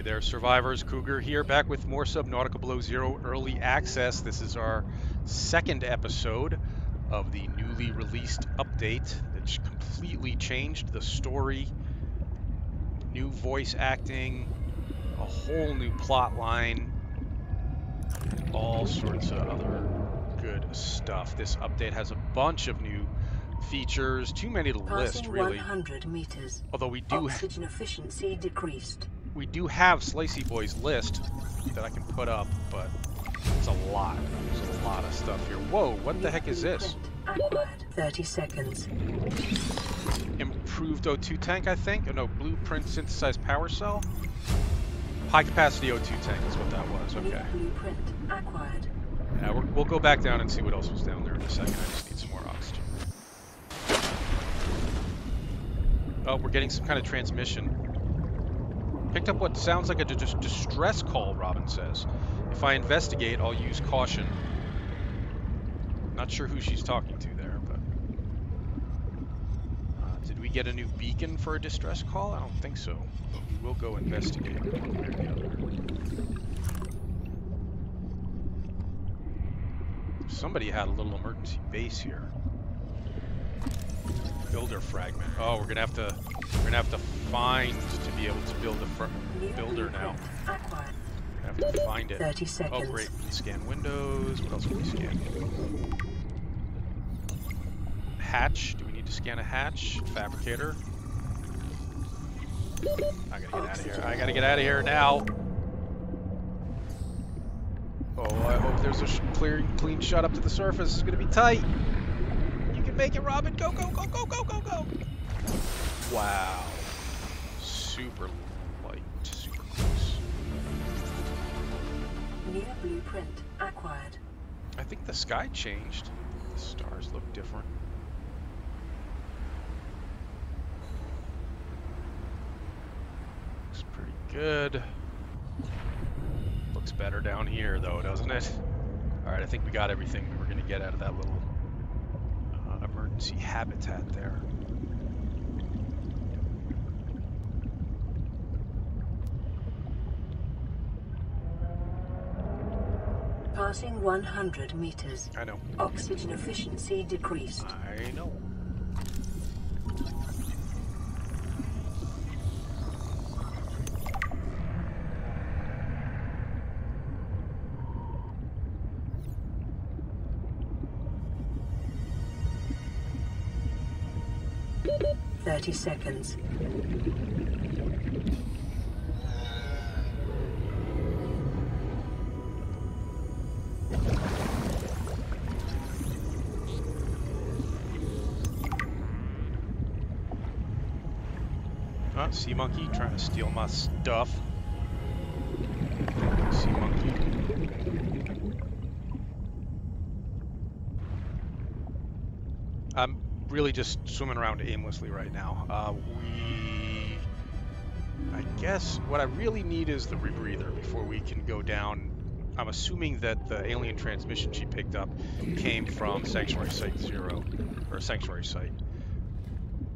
there, survivors. Cougar here, back with more Subnautica Below Zero Early Access. This is our second episode of the newly released update that's completely changed the story, new voice acting, a whole new plot line, all sorts of other good stuff. This update has a bunch of new features, too many to list, really. 100 meters. Although we Oxygen efficiency decreased. We do have Slicey Boy's list that I can put up, but it's a lot. There's a lot of stuff here. Whoa, what the heck is this? Acquired. 30 seconds. Improved O2 tank, I think? Oh, no, blueprint synthesized power cell? High capacity O2 tank is what that was, okay. Blueprint acquired. Yeah, we'll go back down and see what else was down there in a second. I just need some more oxygen. Oh, we're getting some kind of transmission. Picked up what sounds like a distress call, Robin says. If I investigate, I'll use caution. Not sure who she's talking to there, but... did we get a new beacon for a distress call? I don't think so. But we will go investigate one way or the other. Somebody had a little emergency base here. Builder fragment. Oh, we're gonna have to find to be able to build a builder now. Acquired. Have to find it. 30 seconds. Oh, great. We can scan windows. What else can we scan? Hatch. Do we need to scan a hatch? Fabricator. I gotta get out of here. I gotta get out of here now. Oh, I hope there's a clean shot up to the surface. It's gonna be tight. You can make it, Robin. Go, go, go, go, go, go, go. Wow. Super light. Super close. New blueprint acquired. I think the sky changed. The stars look different. Looks pretty good. Looks better down here, though, doesn't it? Alright, I think we got everything we were going to get out of that little emergency habitat there. Passing 100 meters. I know. Oxygen efficiency decreased. I know. Thirty seconds. Sea monkey trying to steal my stuff. Sea monkey. I'm really just swimming around aimlessly right now. I guess what I really need is the rebreather before we can go down. I'm assuming that the alien transmission she picked up came from Sanctuary Site 0, or Sanctuary Site.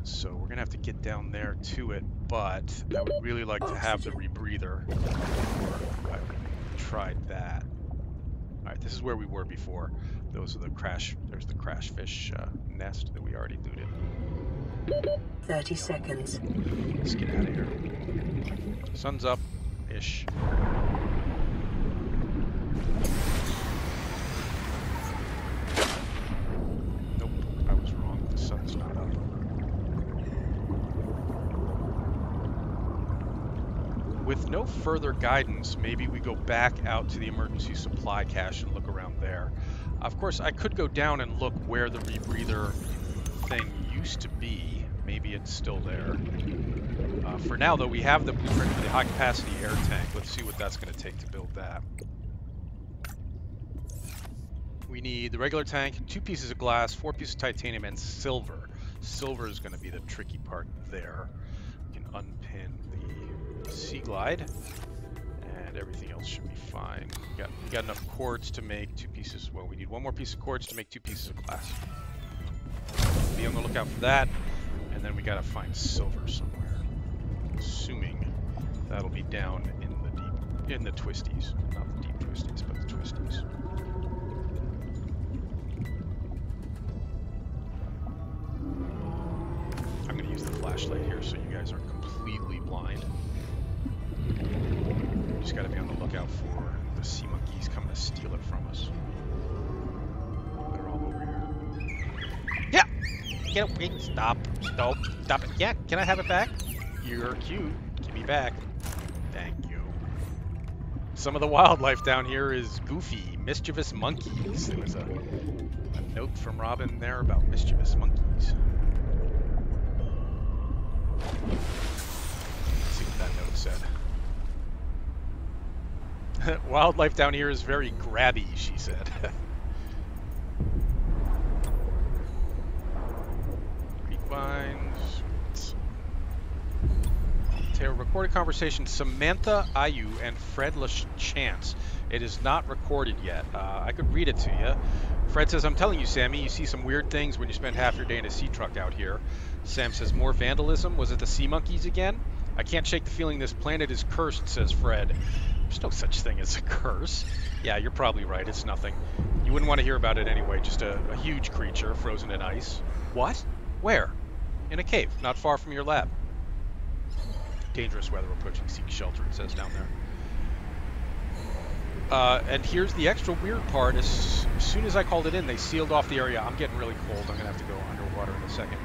So we're gonna have to get down there to it, but I would really like to have the rebreather before I tried that. Alright, this is where we were before. Those are the there's the crash fish nest that we already looted. 30 seconds. Let's get out of here. Sun's up-ish. Nope, I was wrong. The sun's not up. With no further guidance, maybe we go back out to the emergency supply cache and look around there. Of course, I could go down and look where the rebreather thing used to be. Maybe it's still there. For now, though, we have the blueprint for the high-capacity air tank. Let's see what that's going to take to build that. We need the regular tank, 2 pieces of glass, 4 pieces of titanium, and silver. Silver is going to be the tricky part there. We can unpin the Sea Glide, and everything else should be fine. We got enough quartz to make 2 pieces. Well, we need 1 more piece of quartz to make 2 pieces of glass. Be on the lookout for that, and then we gotta find silver somewhere. Assuming that'll be down in the In the twisties. Not the deep twisties, but the twisties. I'm going to use the flashlight here so you guys aren't completely blind. You just got to be on the lookout for the sea monkeys coming to steal it from us. They're all over here. Yeah! Get away! Stop! Stop! Stop it! Yeah! Can I have it back? You're cute. Give me back. Thank you. Some of the wildlife down here is goofy, mischievous monkeys. There was a note from Robin there about mischievous monkeys. Let's see what that note said. Wildlife down here is very grabby, she said. Grapevines. Recorded conversation, Samantha Ayu and Fred LaChance. It is not recorded yet. I could read it to you. Fred says, I'm telling you, Sammy, you see some weird things when you spend half your day in a sea truck out here. Sam says, more vandalism? Was it the sea monkeys again? I can't shake the feeling this planet is cursed, says Fred. There's no such thing as a curse. Yeah, you're probably right. It's nothing. You wouldn't want to hear about it anyway. Just a huge creature frozen in ice. What? Where? In a cave, not far from your lab. Dangerous weather approaching, seek shelter, it says down there. And here's the extra weird part. As soon as I called it in, they sealed off the area. I'm getting really cold. I'm going to have to go underwater in a second.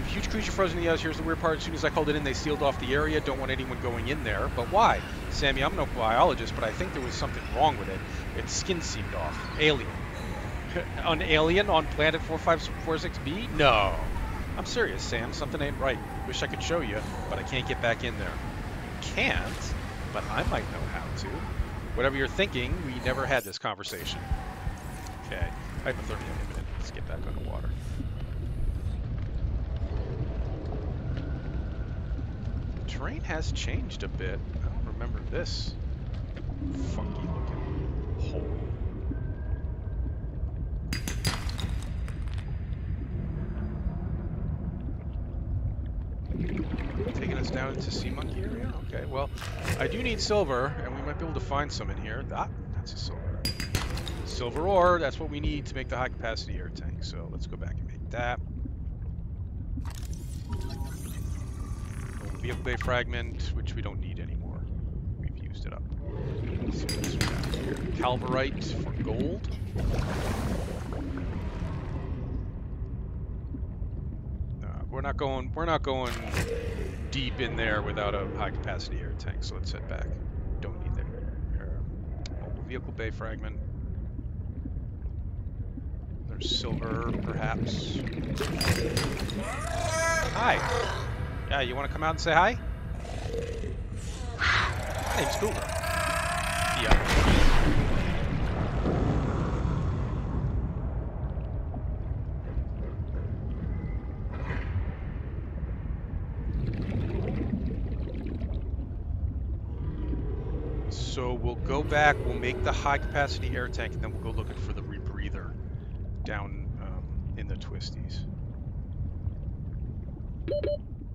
Huge creature frozen in the ice. Here's the weird part. As soon as I called it in, they sealed off the area. Don't want anyone going in there. But why? Sammy, I'm no biologist, but I think there was something wrong with it. Its skin seemed off. Alien. An alien on planet 4546b? No. I'm serious, Sam. Something ain't right. Wish I could show you, but I can't get back in there. You can't, but I might know how to. Whatever you're thinking, we never had this conversation. Okay. Hypothermia imminent. Let's get back underwater. The terrain has changed a bit. I don't remember this funky looking hole. Taking us down into Sea Monkey area? Okay, well, I do need silver, and we might be able to find some in here. Ah, that's a silver. Silver ore, that's what we need to make the high-capacity air tank. So let's go back and make that. Vehicle bay fragment, which we don't need anymore. We've used it up. Let's see what else we got here. Calverite for gold. We're not going deep in there without a high capacity air tank, so let's head back. Don't need that. Mobile vehicle bay fragment. There's silver, perhaps. Hi. Yeah, you want to come out and say hi? My name's Google. Yeah. So we'll go back, we'll make the high-capacity air tank, and then we'll go looking for the rebreather down in the twisties.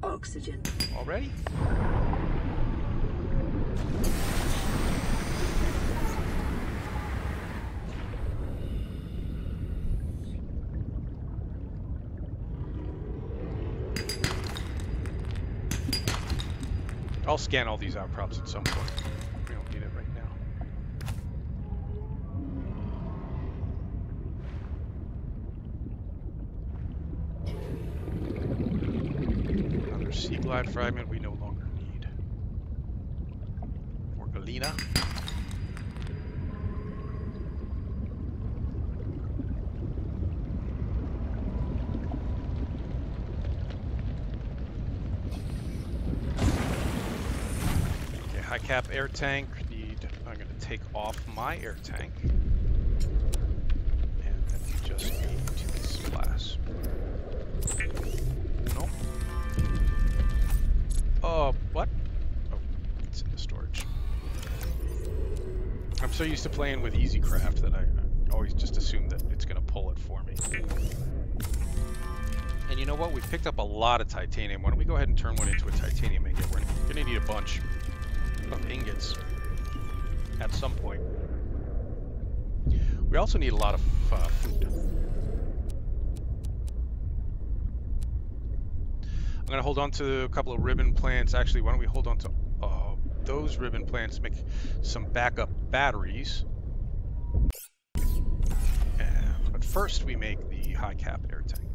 Oxygen. Already? I'll scan all these outcrops at some point. We don't need it right now. Another sea glide fragment we no longer need. More galena. High cap air tank. I'm going to take off my air tank. And then we just need to splash. No. Oh, what? Oh, it's in the storage. I'm so used to playing with EasyCraft that I always just assume that it's going to pull it for me. And you know what? We've picked up a lot of titanium. Why don't we go ahead and turn one into a titanium ingot? We're going to need a bunch. of ingots at some point. We also need a lot of food. I'm going to hold on to a couple of ribbon plants. Actually, why don't we hold on to those ribbon plants, make some backup batteries. But first, we make the high cap air tank.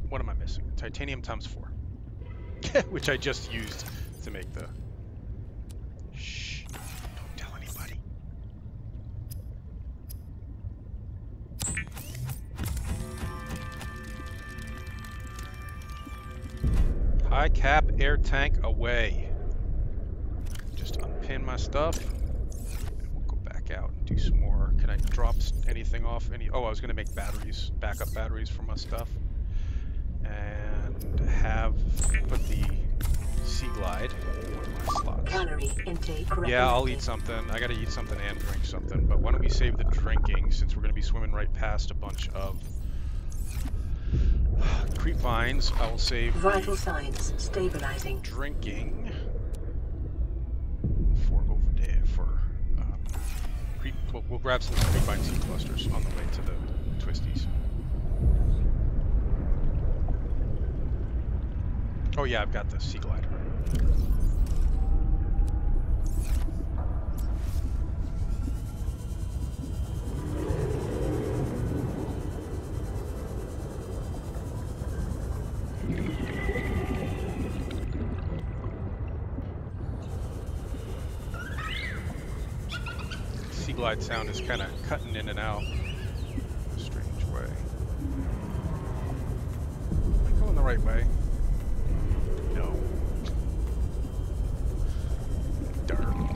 What am I missing? Titanium times 4, which I just used to make the... Shh, don't tell anybody. High cap air tank away. Just unpin my stuff, and we'll go back out and do some more. Can I drop anything off? Oh, I was gonna make batteries, backup batteries for my stuff, and put the Sea Glide in one of my slots. Calorie intake recommended. Yeah, I'll eat something. I gotta eat something and drink something. But why don't we save the drinking, since we're gonna be swimming right past a bunch of creep vines. I will save vital signs stabilizing. Drinking for over there for creep. We'll grab some creep vine seed clusters on the way to the twisties. Oh yeah, I've got the Sea Glider. Sea Glide sound is kind of cutting in and out in a strange way. Am I going the right way? No. Darn.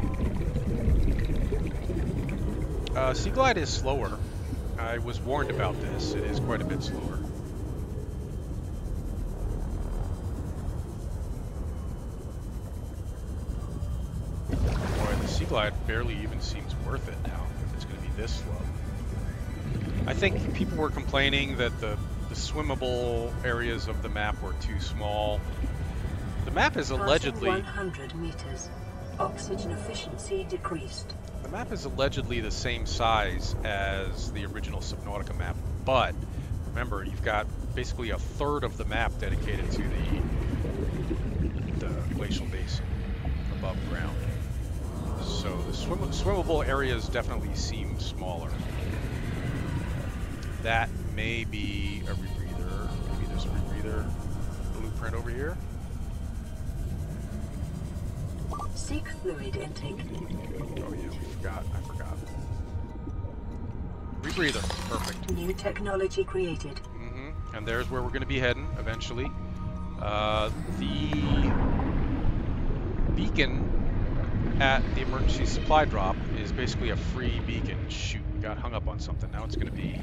Sea Glide is slower. I was warned about this. It is quite a bit slower. Sea Glide barely even seems worth it now if it's going to be this slow. I think people were complaining that the swimmable areas of the map were too small. The map is allegedly 100 meters. Oxygen efficiency decreased. The map is allegedly the same size as the original Subnautica map, but remember, you've got basically a third of the map dedicated to the glacial basin above ground. So the swimmable areas definitely seem smaller. That may be a rebreather. Maybe there's a rebreather blueprint over here. Seek fluid intake. Oh yeah, I forgot. Rebreather, perfect. New technology created. And there's where we're going to be heading eventually. The beacon at the emergency supply drop is basically a free beacon. Shoot, we got hung up on something. Now it's going to be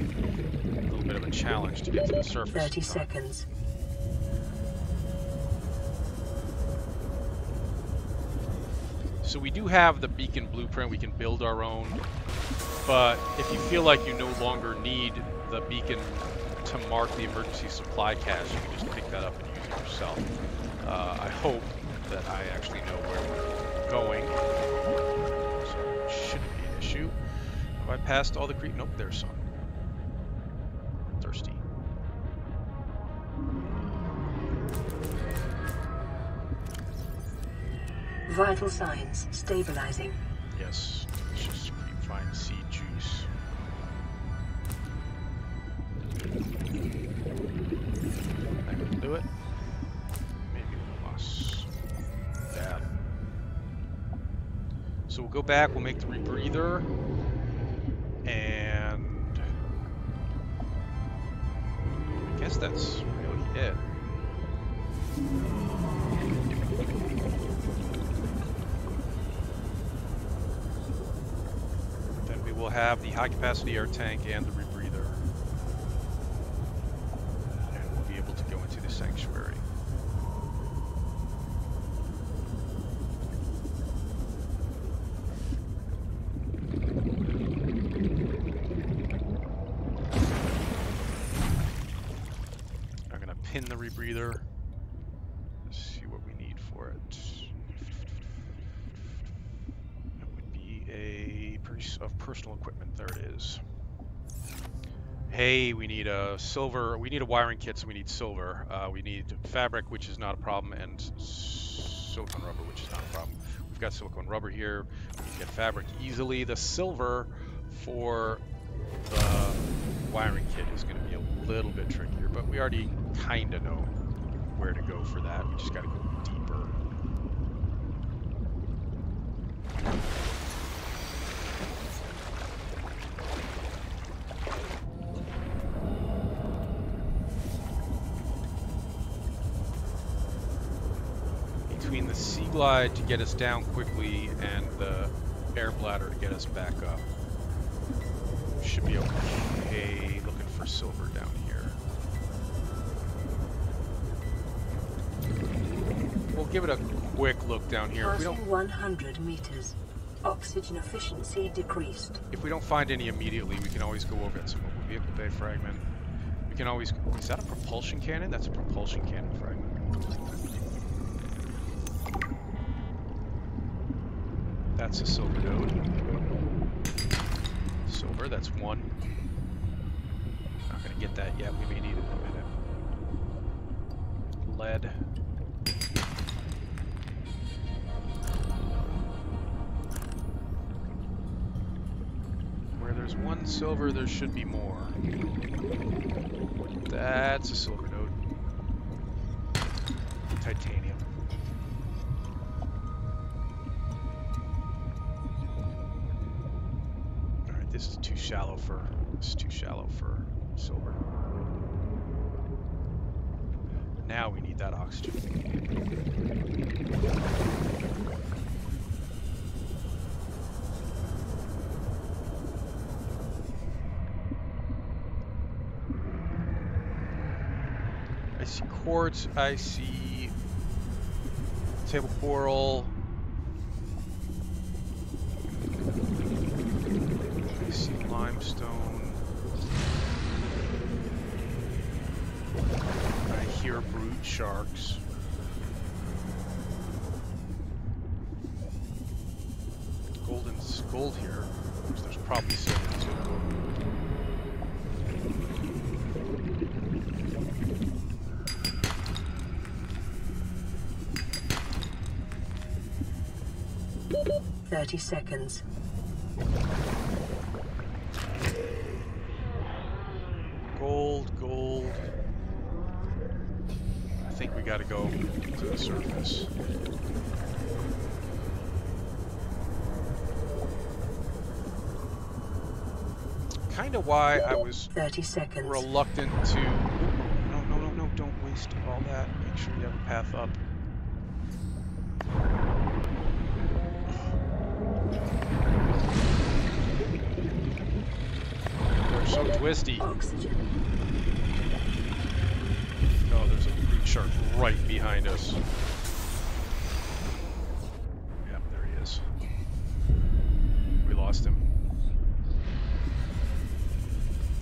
a little bit of a challenge to get to the surface. 30 seconds. So we do have the beacon blueprint. We can build our own. But if you feel like you no longer need the beacon to mark the emergency supply cache, you can just pick that up and use it yourself. I hope that I actually know where we're going, so it shouldn't be an issue. Have I passed all the creep? Nope, there's some. Thirsty. Vital signs stabilizing. Yes, delicious creep vine seed juice. That will do it. Maybe plus that. So we'll go back, we'll make the rebreather, and I guess that's really it. Then we will have the high capacity air tank and the rebreather, and we'll be able to go into the sanctuary. Pin the rebreather. Let's see what we need for it. inventory of personal equipment. There it is. Hey, we need a silver. We need a wiring kit, so we need silver. We need fabric, which is not a problem, and silicone rubber, which is not a problem. We've got silicone rubber here. We can get fabric easily. The silver for the wiring kit is going to be a little bit trickier, but we already kind of know where to go for that. We just got to go deeper. Between the sea glide to get us down quickly and the air bladder to get us back up, should be okay. Looking for silver down here. We'll give it a quick look down here. If we don't, 100 meters. Oxygen efficiency decreased. if we don't find any immediately, we can always go over. That's a mobile vehicle bay fragment. We can always. Is that a propulsion cannon? That's a propulsion cannon fragment. That's a silver node. Silver, that's one. Not gonna get that yet. We may need it in a minute. Lead. Where there's one silver, there should be more. That's a silver node. Titanium. This is too shallow for silver. Now we need that oxygen. I see quartz, I see table coral. Limestone. I hear brute sharks. Gold here. So there's probably silver too. "30 seconds. Gold. I think we gotta go to the surface. Kinda why I was 30 seconds. reluctant to... No, don't waste all that. Make sure you have a path up. They're so twisty. Oxygen. Oh, there's a brute shark right behind us. Yep, there he is. We lost him.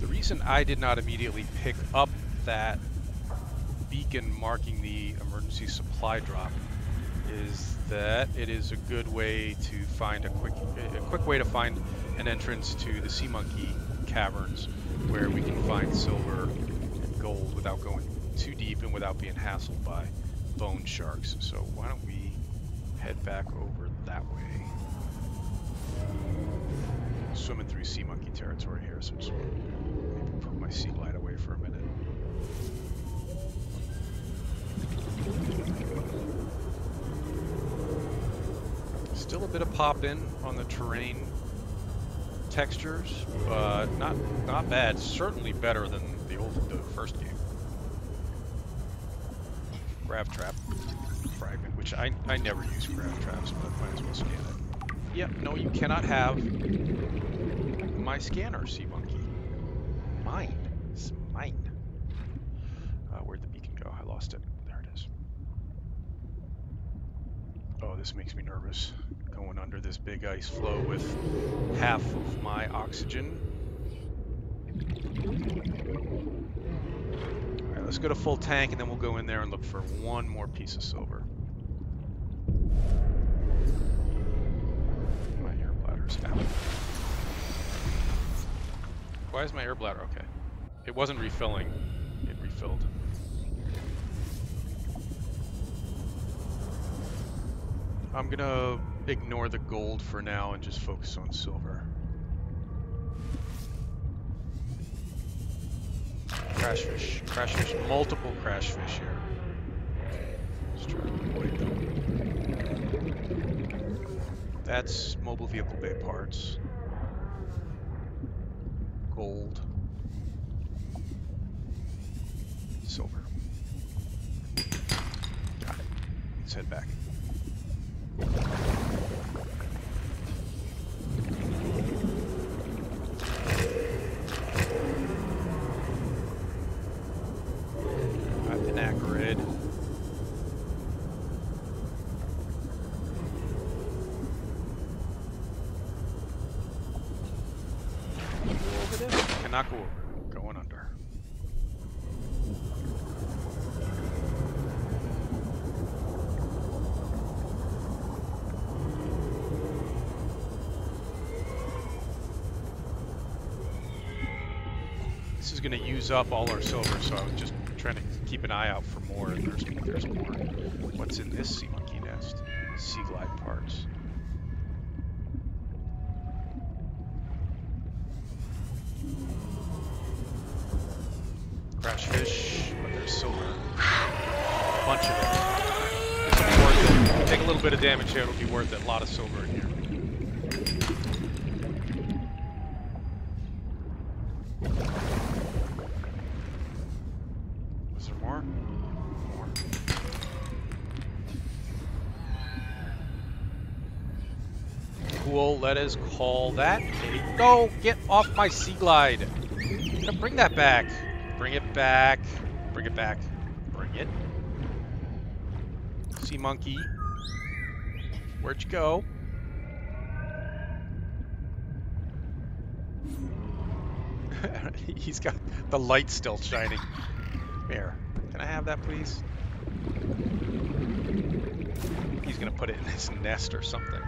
The reason I did not immediately pick up that beacon marking the emergency supply drop is that it is a good way to find a quick way to find an entrance to the sea monkey caverns, where we can find silver and gold without going too deep and without being hassled by bone sharks. So why don't we head back over that way? Swimming through sea monkey territory here, so just maybe put my sea glide away for a minute. Still a bit of pop-in on the terrain textures, but not bad. Certainly better than the first game. Grab trap fragment, which I never use grab traps, but might as well scan it. Yep, no, you cannot have my scanner, sea monkey. Mine. It's mine. Where'd the beacon go? I lost it. There it is. Oh, this makes me nervous. Going under this big ice floe with half of my oxygen. Alright, let's go to full tank and then we'll go in there and look for one more piece of silver. My air bladder's out. Why is my air bladder? Okay. It wasn't refilling. It refilled. I'm gonna ignore the gold for now and just focus on silver. Crash fish. Crash fish. Multiple crash fish here. Just try to avoid them. That's mobile vehicle bay parts. Gold. Silver. Got it. Let's head back. I've been accurate. Over this. Cannot go over. Going under. This is going to use up all our silver, so I was just trying to keep an eye out for more. There's more. What's in this sea monkey nest? Sea glide parts. Crash fish, but there's silver. A bunch of it. This will be worth it. Take a little bit of damage here, it'll be worth it. A lot of silver in here. Was there more? More. Cool, let us call that. No, get off my sea glide. Now bring that back. Bring it back. Bring it back. Bring it. Sea monkey. Where'd you go? He's got the light still shining. Here. Can I have that, please? He's gonna put it in his nest or something.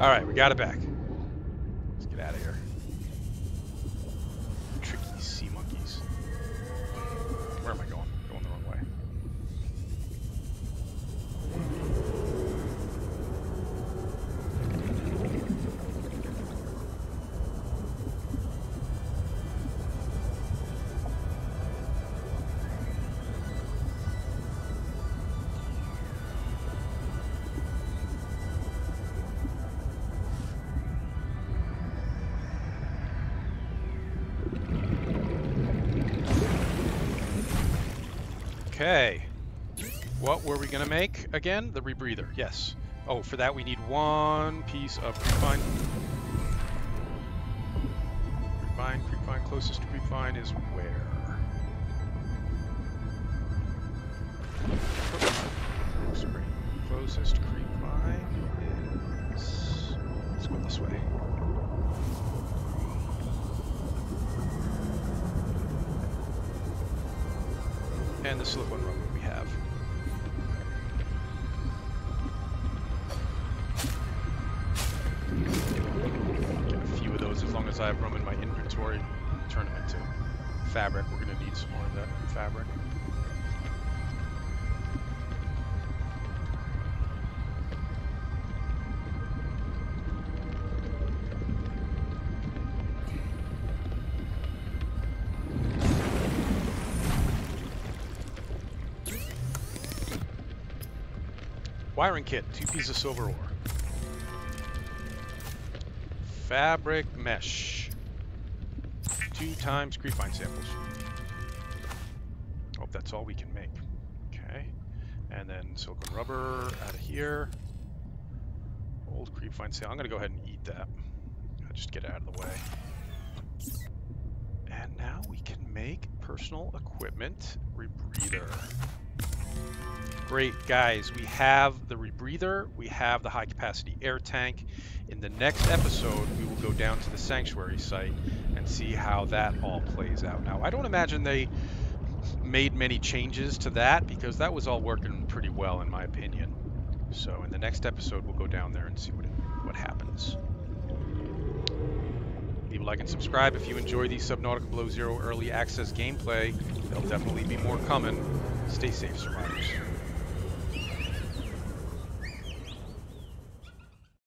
Alright, we got it back. Let's get out of here. Tricky sea monkeys. Where am I going? Going the wrong way. Okay. What were we going to make again? The rebreather. Yes. Oh, for that we need one piece of creepvine. Creepvine. Closest to creepvine is where? Oh, sorry. Closest creepvine is... Let's go this way. And the silicone rubber we have. Get a few of those as long as I have room in my inventory. Turn them into fabric. We're going to need some more of that fabric. Wiring kit, 2 pieces of silver ore. Fabric mesh. 2 times creepvine samples. Hope that's all we can make. Okay. And then silicone rubber out of here. Old creepvine sample. I'm going to go ahead and eat that. I'll just get it out of the way. And now we can make personal equipment rebreather. Great, guys, we have the rebreather, we have the high capacity air tank. In the next episode, we will go down to the sanctuary site and see how that all plays out. Now, I don't imagine they made many changes to that because that was all working pretty well in my opinion. So in the next episode, we'll go down there and see what happens. Leave a like. like and subscribe if you enjoy the Subnautica Below Zero early access gameplay. There'll definitely be more coming. Stay safe, survivors.